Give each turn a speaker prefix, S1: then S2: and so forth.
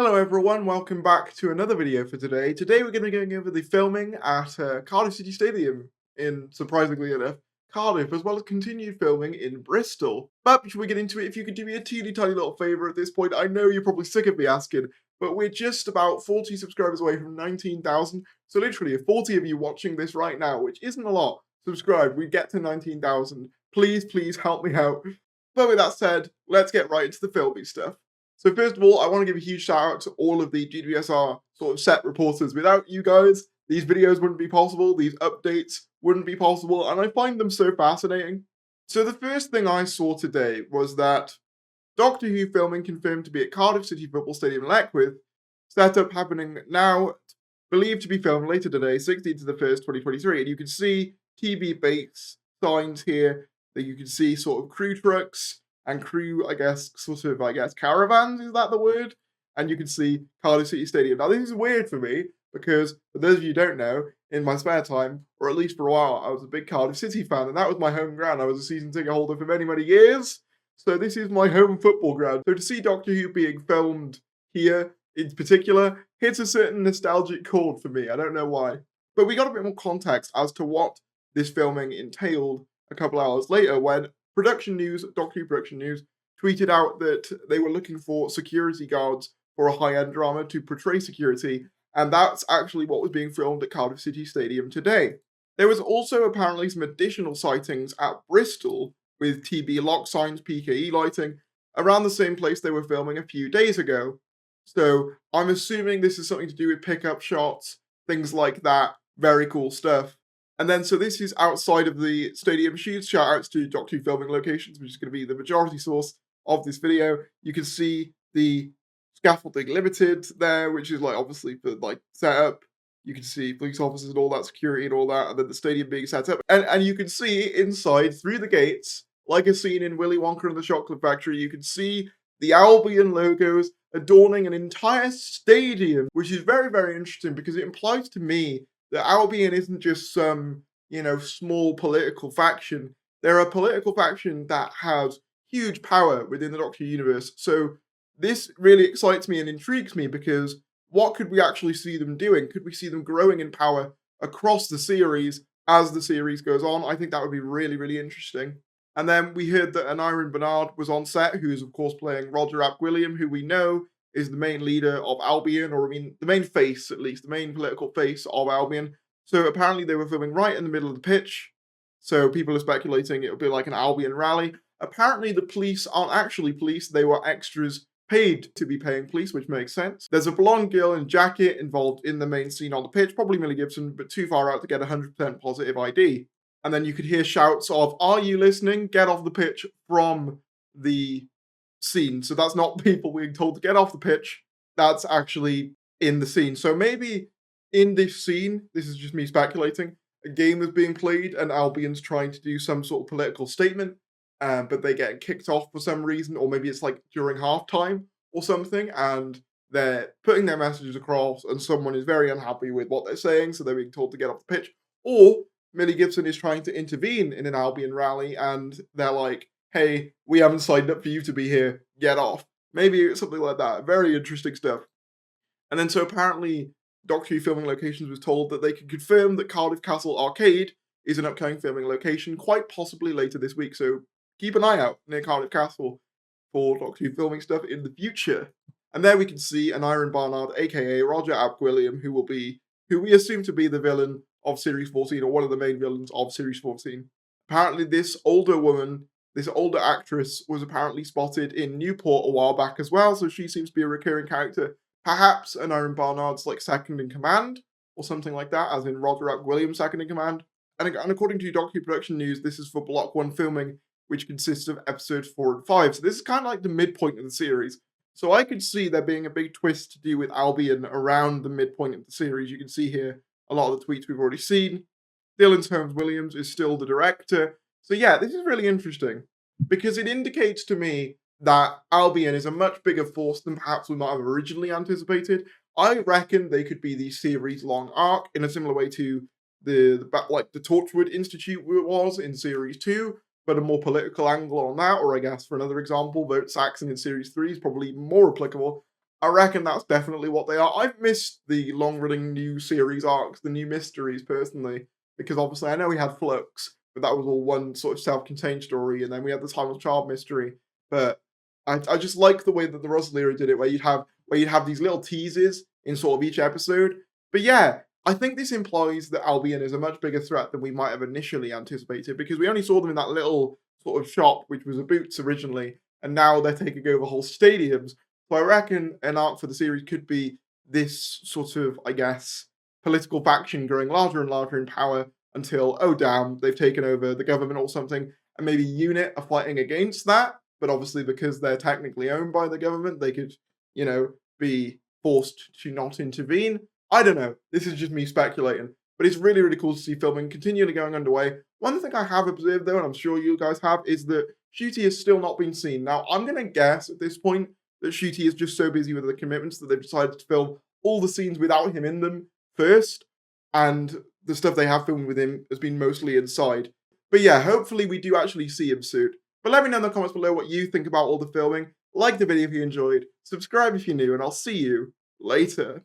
S1: Hello everyone, welcome back to another video for today. Today we're going to be going over the filming at Cardiff City Stadium in, surprisingly enough, Cardiff, as well as continued filming in Bristol. But before we get into it, if you could do me a teeny tiny little favour at this point, I know you're probably sick of me asking, but we're just about 40 subscribers away from 19,000, so literally if 40 of you watching this right now, which isn't a lot, subscribe, we get to 19,000. Please help me out. But with that said, let's get right into the filming stuff. So first of all, I want to give a huge shout out to all of the GWSR sort of set reporters. Without you guys, these videos wouldn't be possible, these updates wouldn't be possible, and I find them so fascinating. So the first thing I saw today was that Doctor Who filming confirmed to be at Cardiff City Football Stadium in Leckwith, setup happening now, believed to be filmed later today, 16th to the 1st, 2023, and you can see TV base signs here, that you can see sort of crew trucks, and crew, caravans, is that the word? And you can see Cardiff City Stadium. Now, this is weird for me, because, for those of you who don't know, in my spare time, or at least for a while, I was a big Cardiff City fan, and that was my home ground. I was a season ticket holder for many years, so this is my home football ground. So to see Doctor Who being filmed here, in particular, hits a certain nostalgic chord for me. I don't know why. But we got a bit more context as to what this filming entailed a couple hours later, when Production News, Doctor Who Production News, tweeted out that they were looking for security guards for a high-end drama to portray security, and that's actually what was being filmed at Cardiff City Stadium today. There was also apparently some additional sightings at Bristol, with TB lock signs, PKE lighting, around the same place they were filming a few days ago. So I'm assuming this is something to do with pickup shots, things like that, very cool stuff. And then, so this is outside of the stadium shoots. Shout outs to Doctor Who filming locations, which is going to be the majority source of this video. You can see the scaffolding limited there, which is like obviously for like setup. You can see police officers and all that, security and all that, and then the stadium being set up. And you can see inside through the gates, like a scene in Willy Wonka and the Chocolate Factory, you can see the Albion logos adorning an entire stadium, which is very interesting because it implies to me that Albion isn't just some, small political faction. They're a political faction that has huge power within the Doctor universe. So this really excites me and intrigues me, because what could we actually see them doing? Could we see them growing in power across the series as the series goes on? I think that would be really interesting. And then we heard that Aniron Bernard was on set, who is of course playing Roger Ap William, who we know is the main leader of Albion, or the main face, at least, the main political face of Albion. So apparently they were filming right in the middle of the pitch. So people are speculating it would be like an Albion rally. Apparently the police aren't actually police, they were extras paid to be paying police, which makes sense. There's a blonde girl in jacket involved in the main scene on the pitch, probably Millie Gibson, but too far out to get 100% positive ID. And then you could hear shouts of, "Are you listening? Get off the pitch," from the scene. So that's not people being told to get off the pitch, that's actually in the scene. So maybe in this scene, this is just me speculating, a game is being played and Albion's trying to do some sort of political statement, but they get kicked off for some reason, or maybe it's like during halftime or something, and they're putting their messages across and someone is very unhappy with what they're saying, so they're being told to get off the pitch. Or Millie Gibson is trying to intervene in an Albion rally and they're like, "Hey, we haven't signed up for you to be here, get off." Maybe it's something like that. Very interesting stuff. And then so apparently Doctor Who filming locations was told that they could confirm that Cardiff Castle Arcade is an upcoming filming location, quite possibly later this week. So keep an eye out near Cardiff Castle for Doctor Who filming stuff in the future. And there we can see Aniron Barnard, aka Roger Ap William, who we assume to be the villain of Series 14, or one of the main villains of Series 14. Apparently this older woman, this older actress, was apparently spotted in Newport a while back as well, so she seems to be a recurring character. Perhaps Aniron Barnard's like second in command, or something like that, as in Roger Ap Williams' second in command. And according to Doctor Who Production News, this is for Block 1 filming, which consists of episodes 4 and 5. So this is kind of like the midpoint of the series. So I could see there being a big twist to do with Albion around the midpoint of the series. You can see here a lot of the tweets we've already seen. Dylan Holmes-Williams is still the director. So yeah, this is really interesting, because it indicates to me that Albion is a much bigger force than perhaps we might have originally anticipated. I reckon they could be the series-long arc in a similar way to the Torchwood Institute was in Series 2, but a more political angle on that, or I guess for another example, Vote Saxon in Series 3 is probably more applicable. I reckon that's definitely what they are. I've missed the long-running new series arcs, the new mysteries, personally, because obviously I know we had Flux, but that was all one sort of self-contained story, and then we had the Timeless Child mystery. But I just like the way that the Rosalia did it, where you'd have these little teases in sort of each episode. But yeah, I think this implies that Albion is a much bigger threat than we might have initially anticipated, because we only saw them in that little sort of shop, which was a Boots originally, and now they're taking over whole stadiums. So I reckon an arc for the series could be this sort of, I guess, political faction growing larger and larger in power until, oh damn, they've taken over the government or something, and maybe UNIT are fighting against that, but obviously because they're technically owned by the government, they could, be forced to not intervene. I don't know. This is just me speculating. But it's really, really cool to see filming continually going underway. One thing I have observed, though, and I'm sure you guys have, is that Ncuti has still not been seen. Now, I'm going to guess at this point that Ncuti is just so busy with the commitments that they've decided to film all the scenes without him in them first, and the stuff they have filmed with him has been mostly inside. But yeah, hopefully we do actually see him soon. But let me know in the comments below what you think about all the filming. Like the video if you enjoyed, subscribe if you're new, and I'll see you later.